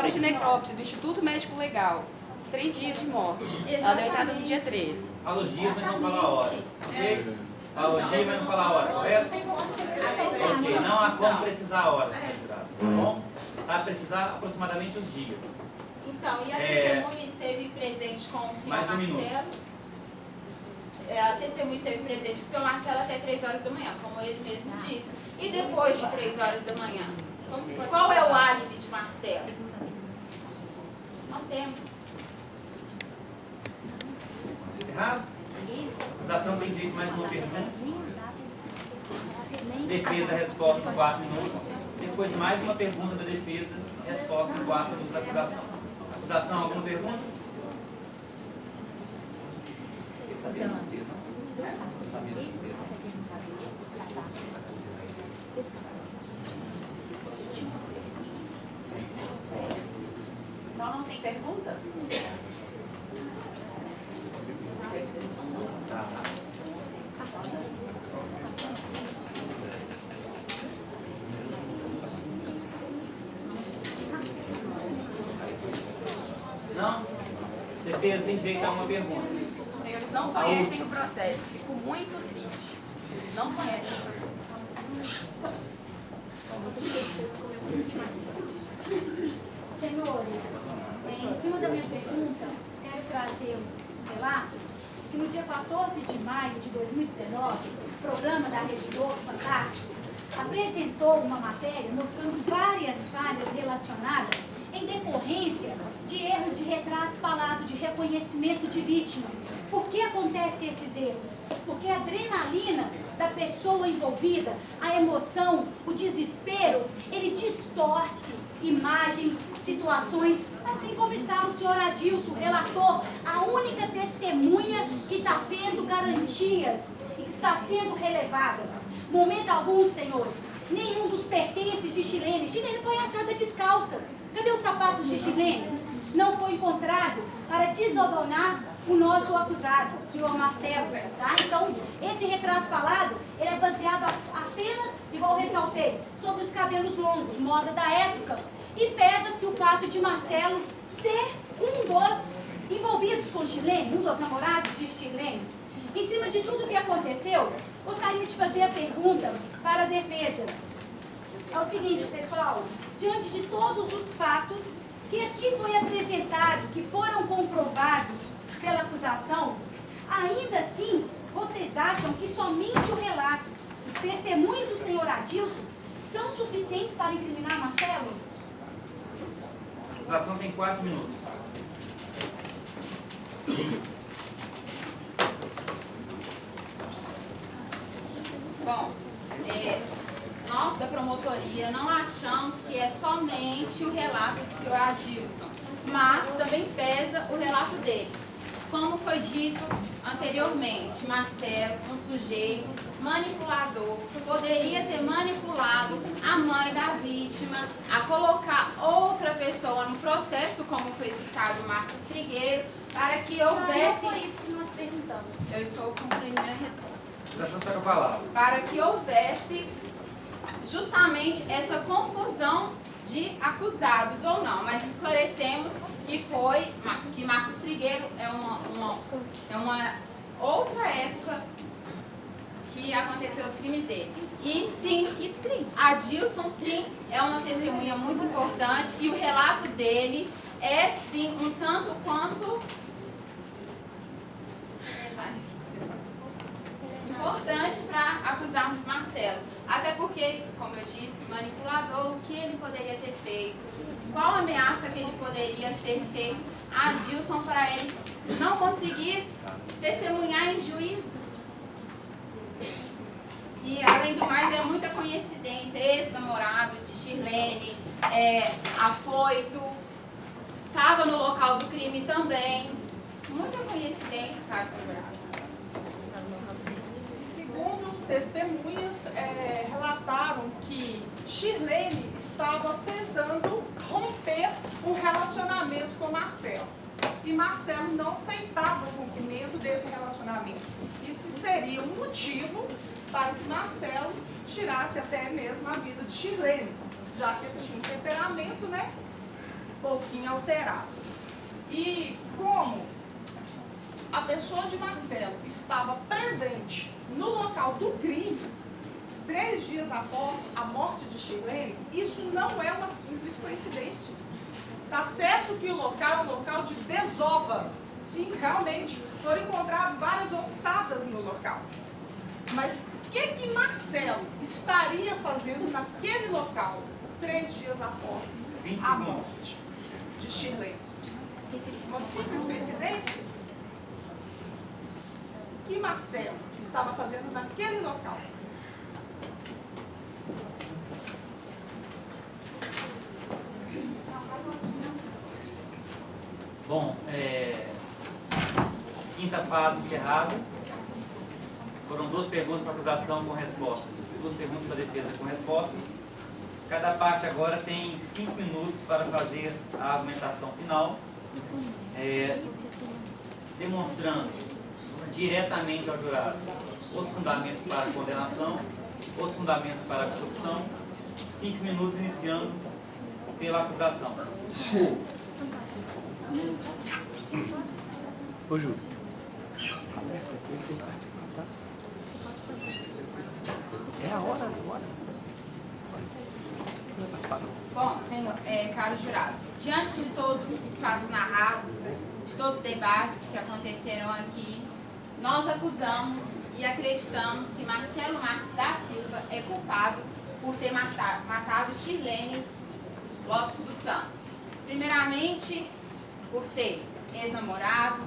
relatório de necrópsia do Instituto Médico Legal. 3 dias de morte. Ela deu entrada no dia 13. Fala os dias, mas não fala a hora. Ok? Fala os dias, mas não fala a hora, correto? Ok, não há como precisar a hora, senhor jurado. Tá bom? Sabe precisar aproximadamente os dias. Então, e a testemunha esteve presente com o senhor Mais um Marcelo? minuto. A testemunha esteve presente com o senhor Marcelo até 3 horas da manhã, como ele mesmo disse. E depois de 3 horas da manhã? Qual é o álibi de Marcelo? Não temos. Encerrado? A acusação tem direito a mais uma pergunta. Defesa, resposta em 4 minutos. Depois mais uma pergunta da defesa, resposta em 4 minutos da acusação. Acusação, alguma pergunta? Quer saber da defesa? Quer saber da defesa? Então não tem perguntas? Tá. Não? Defesa tem direito a uma pergunta. Os senhores não conhecem o processo. Fico muito triste. Não conhecem o processo. Senhores, em cima da minha pergunta, quero trazer um relato que no dia 14 de maio de 2019, o programa da Rede Globo Fantástico apresentou uma matéria mostrando várias falhas relacionadas em decorrência de erros de retrato falado, de reconhecimento de vítima. Por que acontecem esses erros? Porque a adrenalina da pessoa envolvida, a emoção, o desespero, ele distorce imagens, situações, assim como está o senhor Adilson, relator, a única testemunha que está tendo garantias e que está sendo relevada. Momento algum, senhores, nenhum dos pertences de Chilene. Chilene foi achada descalça. Cadê os sapatos de Chilene? Não foi encontrado para desodonar o nosso acusado, o senhor Marcelo, tá? Então, esse retrato falado, ele é baseado apenas, igual eu ressaltei, sobre os cabelos longos, moda da época, e pesa-se o fato de Marcelo ser um dos envolvidos com Chilene, um dos namorados de Chilene. Em cima de tudo o que aconteceu, gostaria de fazer a pergunta para a defesa. É o seguinte, pessoal, diante de todos os fatos que aqui foi apresentado, que foram comprovados pela acusação, ainda assim, vocês acham que somente o relato, os testemunhos do senhor Adilson, são suficientes para incriminar Marcelo? A acusação tem 4 minutos. Bom, nós da promotoria não achamos que é somente o relato do senhor Adilson, mas também pesa o relato dele. Como foi dito anteriormente, Marcelo, um sujeito manipulador, poderia ter manipulado a mãe da vítima a colocar outra pessoa no processo, como foi citado Marcos Trigueiro, para que houvesse... Não foi isso que nós perguntamos. Eu estou cumprindo minha resposta. A acusação está com a palavra. Para que houvesse justamente essa confusão de acusados ou não, mas esclarecemos que Marcos Trigueiro é uma outra época que aconteceu os crimes dele. E sim, Adilson sim é uma testemunha muito importante e o relato dele é sim um tanto quanto importante para acusarmos Marcelo. Até porque, como eu disse, manipulador, o que ele poderia ter feito, qual ameaça que ele poderia ter feito a Adilson para ele não conseguir testemunhar em juízo. E, além do mais, é muita coincidência, ex-namorado de Shirlene, afoito, estava no local do crime também. Muita coincidência, caros jurados. Segundo testemunhas, relataram que Shirlene estava tentando romper um relacionamento com Marcelo. E Marcelo não aceitava o rompimento desse relacionamento. Isso seria um motivo para que Marcelo tirasse até mesmo a vida de Shirlene, já que ele tinha um temperamento, né, pouquinho alterado. E como a pessoa de Marcelo estava presente no local do crime, 3 dias após a morte de Shirlene, isso não é uma simples coincidência. Tá certo que o local é um local de desova. Sim, realmente, foram encontradas várias ossadas no local. Mas o que Marcelo estaria fazendo naquele local 3 dias após a morte de Shirlene? Uma simples coincidência? O que Marcelo estava fazendo naquele local? Bom, quinta fase encerrada. Foram 2 perguntas para acusação com respostas, 2 perguntas para defesa com respostas. Cada parte agora tem 5 minutos para fazer a argumentação final, demonstrando diretamente ao jurado os fundamentos para a condenação, os fundamentos para a absolução. 5 minutos iniciando pela acusação. Ô, Júlio. Alerta, ele tem que participar, tá? É a hora agora. Não vai participar, não. Bom, senhor, caros jurados, diante de todos os fatos narrados, de todos os debates que aconteceram aqui, nós acusamos e acreditamos que Marcelo Marques da Silva é culpado por ter matado Shirlene Lopes dos Santos. Primeiramente, por ser ex-namorado,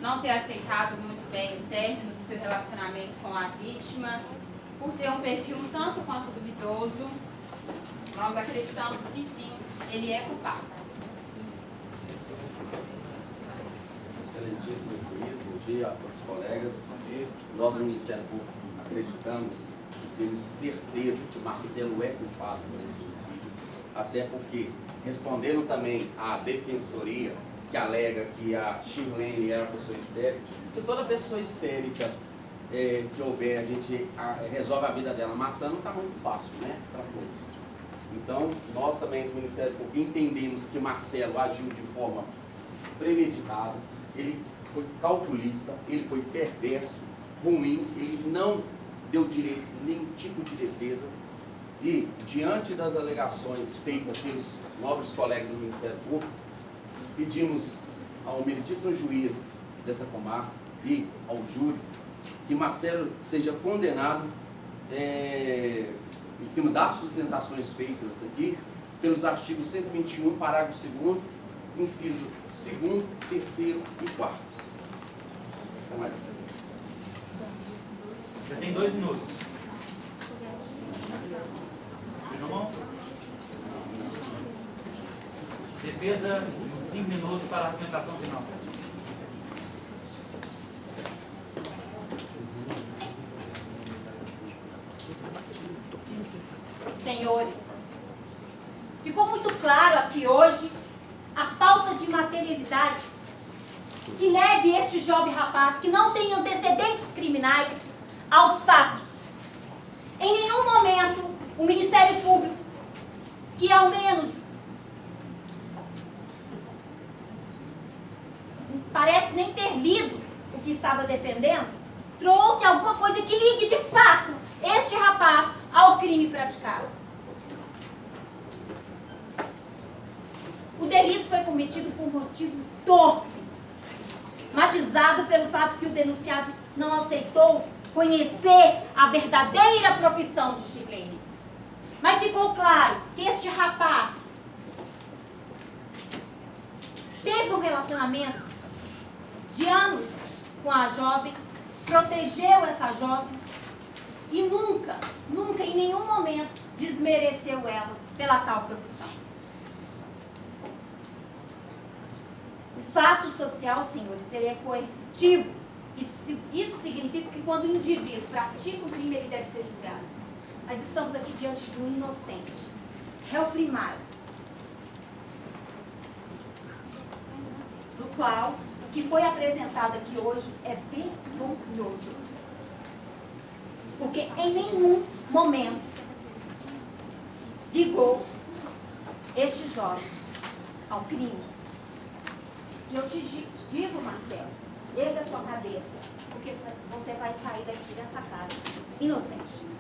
não ter aceitado muito bem o término do seu relacionamento com a vítima, por ter um perfil um tanto quanto duvidoso. Nós acreditamos que sim, ele é culpado. Excelentíssimo juiz, bom dia a todos os colegas. Nós no Ministério Público acreditamos e temos certeza que o Marcelo é culpado por esse homicídio, até porque responderam também à defensoria, que alega que a Shirlene era uma pessoa histérica. Se toda pessoa histérica que houver, a gente resolve a vida dela matando, está muito fácil, né, para todos. Então, nós também do Ministério Público entendemos que Marcelo agiu de forma premeditada, ele foi calculista, ele foi perverso, ruim, ele não deu direito a nenhum tipo de defesa. E, diante das alegações feitas pelos nobres colegas do Ministério Público, pedimos ao meritíssimo juiz dessa comarca e ao júri que Marcelo seja condenado em cima das sustentações feitas aqui pelos artigos 121, parágrafo 2º, inciso 2º, 3º e 4º. Até mais. Já tem 2 minutos. Irmão? Defesa, 5 minutos para a argumentação final. Senhores, ficou muito claro aqui hoje a falta de materialidade que leve este jovem rapaz, que não tem antecedentes criminais, aos fatos. Em nenhum momento o Ministério Público, que ao menos parece nem ter lido o que estava defendendo, trouxe alguma coisa que ligue de fato este rapaz ao crime praticado. O delito foi cometido por motivo torpe, matizado pelo fato que o denunciado não aceitou conhecer a verdadeira profissão de Shirlene. Mas ficou claro que este rapaz teve um relacionamento de anos com a jovem, protegeu essa jovem e nunca, em nenhum momento, desmereceu ela pela tal profissão. O fato social, senhores, ele é coercitivo. Isso significa que quando o indivíduo pratica um crime, ele deve ser julgado. Mas estamos aqui diante de um inocente, réu primário, do qual o que foi apresentado aqui hoje é vergonhoso. Porque em nenhum momento ligou este jovem ao crime. E eu te digo, Marcelo, erga sua cabeça, porque você vai sair daqui dessa casa inocente.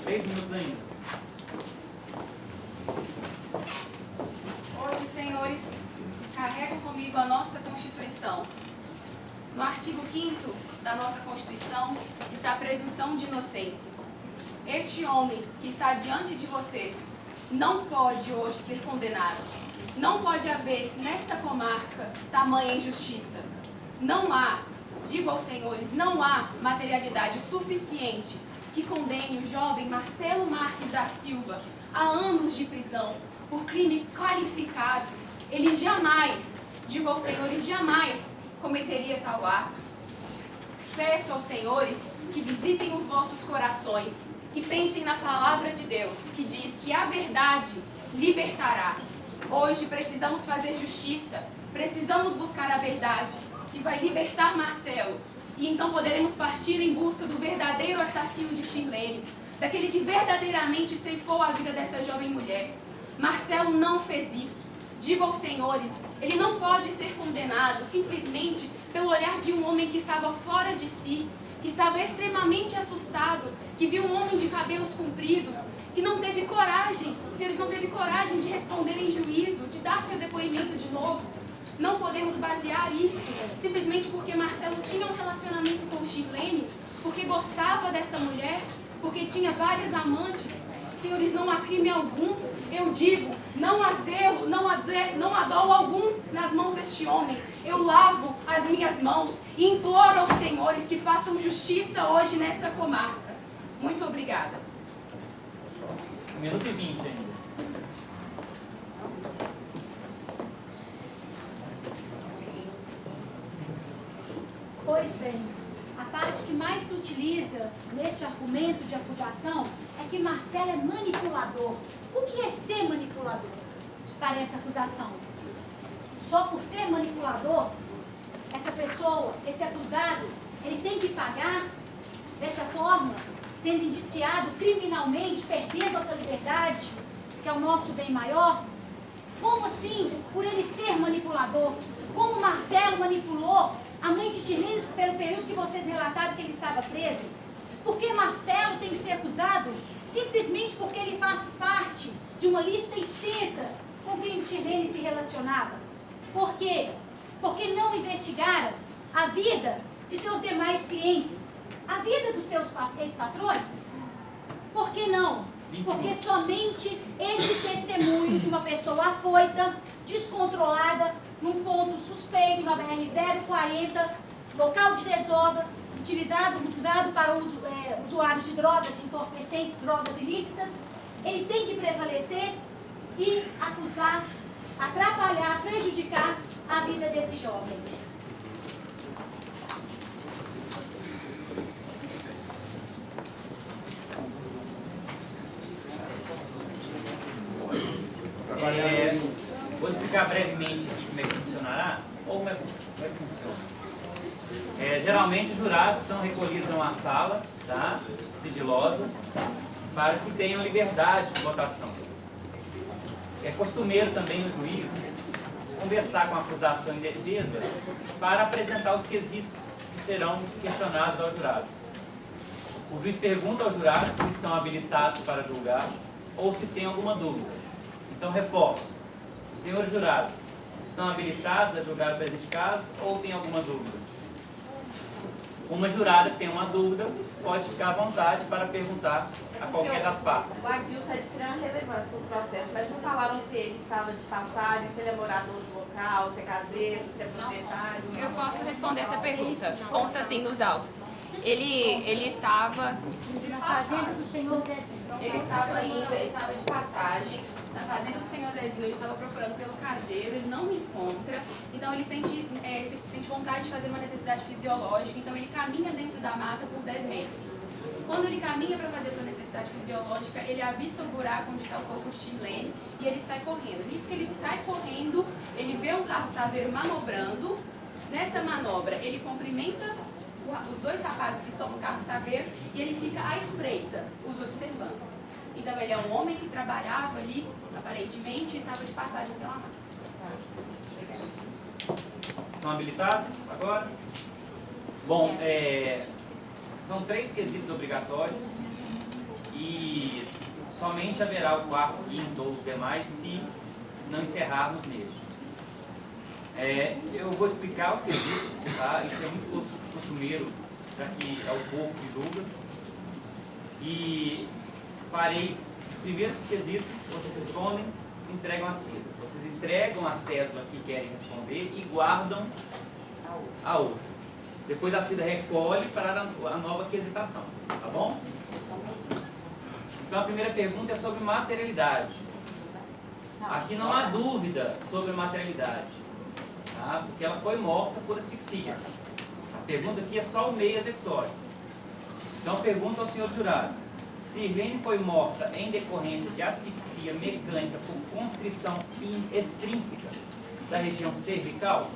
3 minutos ainda. Hoje, senhores, carrego comigo a nossa Constituição. No artigo 5º da nossa Constituição está a presunção de inocência. Este homem que está diante de vocês não pode hoje ser condenado. Não pode haver nesta comarca tamanha injustiça. Não há, digo aos senhores, não há materialidade suficiente que condene o jovem Marcelo Marques da Silva a anos de prisão por crime qualificado. Ele jamais, digo aos senhores, jamais cometeria tal ato. Peço aos senhores que visitem os vossos corações, que pensem na palavra de Deus, que diz que a verdade libertará. Hoje precisamos fazer justiça, precisamos buscar a verdade, que vai libertar Marcelo. E então poderemos partir em busca do verdadeiro assassino de Shirlene, daquele que verdadeiramente ceifou a vida dessa jovem mulher. Marcelo não fez isso. Digo aos senhores, ele não pode ser condenado simplesmente pelo olhar de um homem que estava fora de si, que estava extremamente assustado, que viu um homem de cabelos compridos, que não teve coragem, senhores, não teve coragem de responder em juízo, de dar seu depoimento de novo. Não podemos basear isso simplesmente porque Marcelo tinha um relacionamento com Shirlene, porque gostava dessa mulher, porque tinha várias amantes. Senhores, não há crime algum, eu digo, não há zelo, não há dolo algum nas mãos deste homem. Eu lavo as minhas mãos e imploro aos senhores que façam justiça hoje nessa comarca. Muito obrigada. 1 minuto e 20 ainda. Pois bem, a parte que mais se utiliza neste argumento de acusação é que Marcelo é manipulador. O que é ser manipulador para essa acusação? Só por ser manipulador, essa pessoa, esse acusado, ele tem que pagar dessa forma, sendo indiciado criminalmente, perdendo a sua liberdade, que é o nosso bem maior? Como assim, por ele ser manipulador? Como Marcelo manipulou a mãe de Shirlene pelo período que vocês relataram que ele estava preso? Por que Marcelo tem que ser acusado? Simplesmente porque ele faz parte de uma lista extensa com quem Shirlene se relacionava. Por quê? Porque não investigaram a vida de seus demais clientes, a vida dos seus ex-patrões? Por que não? Porque somente esse testemunho de uma pessoa afoita, descontrolada, num ponto suspeito, na BR-040, local de desova, usado para usuários de drogas, de entorpecentes, drogas ilícitas, ele tem que prevalecer e acusar, atrapalhar, prejudicar a vida desse jovem. Vou explicar brevemente aqui como é que funcionará, ou como é que funciona. Geralmente os jurados são recolhidos a uma sala, tá, sigilosa, para que tenham liberdade de votação. É costumeiro também o juiz conversar com a acusação e defesa para apresentar os quesitos que serão questionados aos jurados. O juiz pergunta aos jurados se estão habilitados para julgar ou se tem alguma dúvida. Então, reforço. Os senhores jurados estão habilitados a julgar o presente caso ou tem alguma dúvida? Uma jurada que tem uma dúvida pode ficar à vontade para perguntar a qualquer das partes. O Adilson é de extrema relevância para o processo, mas não falaram se ele estava de passagem, se ele é morador do local, se é caseiro, se é proprietário. Eu posso responder essa pergunta. Consta assim nos autos. Ele estava Na fazenda do senhor Zezinho. ele estava de passagem na fazenda do senhor Zezinho, ele estava procurando pelo caseiro, ele não me encontra, então ele sente vontade de fazer uma necessidade fisiológica, então ele caminha dentro da mata por 10 metros. Quando ele caminha para fazer sua necessidade fisiológica, ele avista o buraco onde está o corpo de Shirlene e ele sai correndo. Nisso que ele sai correndo, ele vê um carro saveiro manobrando. Nessa manobra, ele cumprimenta os dois rapazes que estão no carro saveiro e ele fica à espreita, os observando. Então ele é um homem que trabalhava ali, aparentemente, e estava de passagem pela mar. Estão habilitados agora? Bom, são 3 quesitos obrigatórios e somente haverá o quarto, quinto ou os demais se não encerrarmos nele. Eu vou explicar os quesitos, tá? Isso é muito costumeiro, já que é o povo que julga. E farei o primeiro quesito, vocês respondem, entregam a cédula. Vocês entregam a cédula que querem responder e guardam a outra. Depois a cédula recolhe para a nova quesitação, tá bom? Então a primeira pergunta é sobre materialidade. Aqui não há dúvida sobre a materialidade, tá? Porque ela foi morta por asfixia. A pergunta aqui é só o meio executório. Então pergunta ao senhor jurado: Sirlene foi morta em decorrência de asfixia mecânica por constrição extrínseca da região cervical?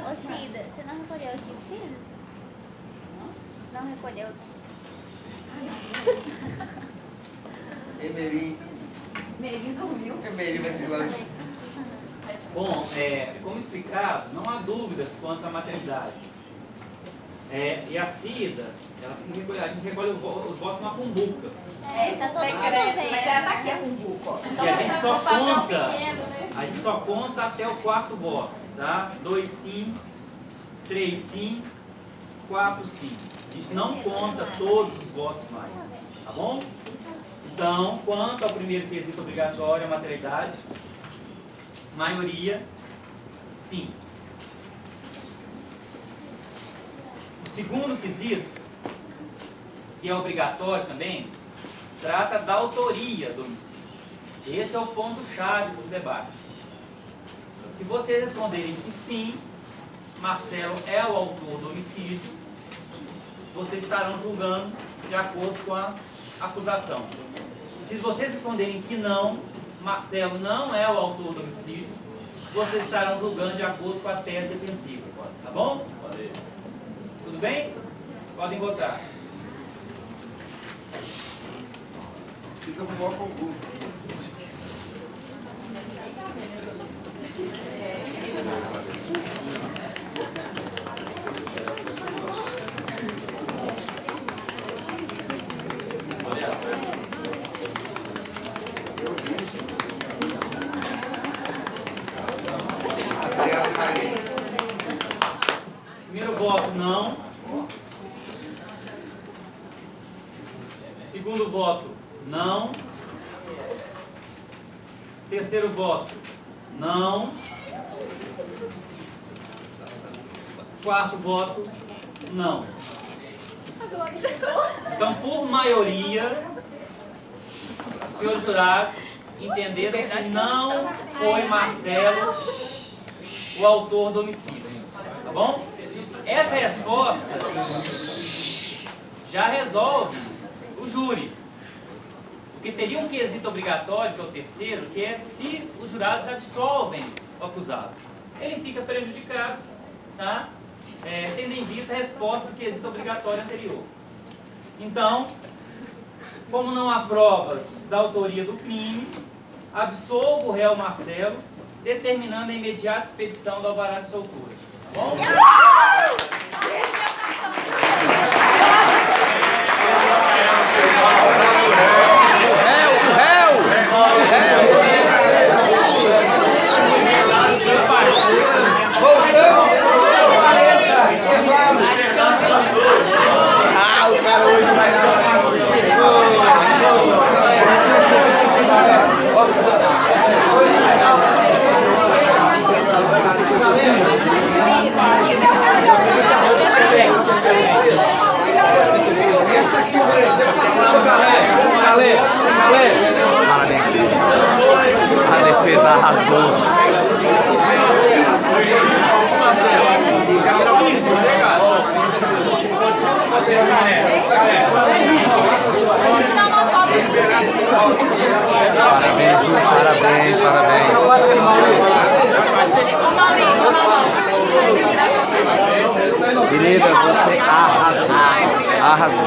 Ô Cida, você não recolheu aqui, precisa? Não recolheu? Emery. Meri dormiu. Emery vai ser lá. Bom, como explicado, não há dúvidas quanto à maternidade. E a Cida, ela tem que recolher, a gente recolhe os votos numa cumbuca. Tá todo mundo vendo. Mas ela tá aqui, a cumbuca. E a gente só conta, a gente só conta até o quarto voto, tá? 2 sim, 3 sim, 4 sim. A gente não conta todos os votos mais, tá bom? Então, quanto ao primeiro quesito obrigatório, a materialidade, maioria, sim. O segundo quesito, que é obrigatório também, trata da autoria do homicídio. Esse é o ponto-chave dos debates. Se vocês responderem que sim, Marcelo é o autor do homicídio, vocês estarão julgando de acordo com a acusação. Se vocês responderem que não, Marcelo não é o autor do homicídio, vocês estarão julgando de acordo com a tese defensiva. Tá bom? Tudo bem? Podem votar. Fica no maior concurso. Primeiro voto, não. Segundo voto, não. Terceiro voto, não. Quarto voto, não. Então, por maioria, os senhores jurados entenderam que não foi Marcelo o autor do homicídio. Tá bom? Essa resposta já resolve o júri. Porque teria um quesito obrigatório, que é o terceiro, que é se os jurados absolvem o acusado. Ele fica prejudicado, tá? Tendo em vista a resposta do quesito obrigatório anterior. Então, como não há provas da autoria do crime, absolvo o réu Marcelo, determinando a imediata expedição do alvará de soltura. Tá bom? O cara hoje vai dar. Essa aqui, por exemplo, passava. Parabéns dele. A defesa arrasou. Parabéns, parabéns. Querida, você arrasou. Arrasou.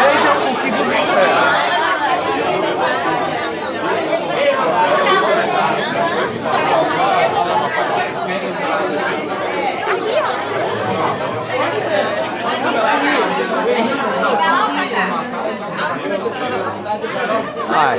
Vejam o que vos espera. Vai.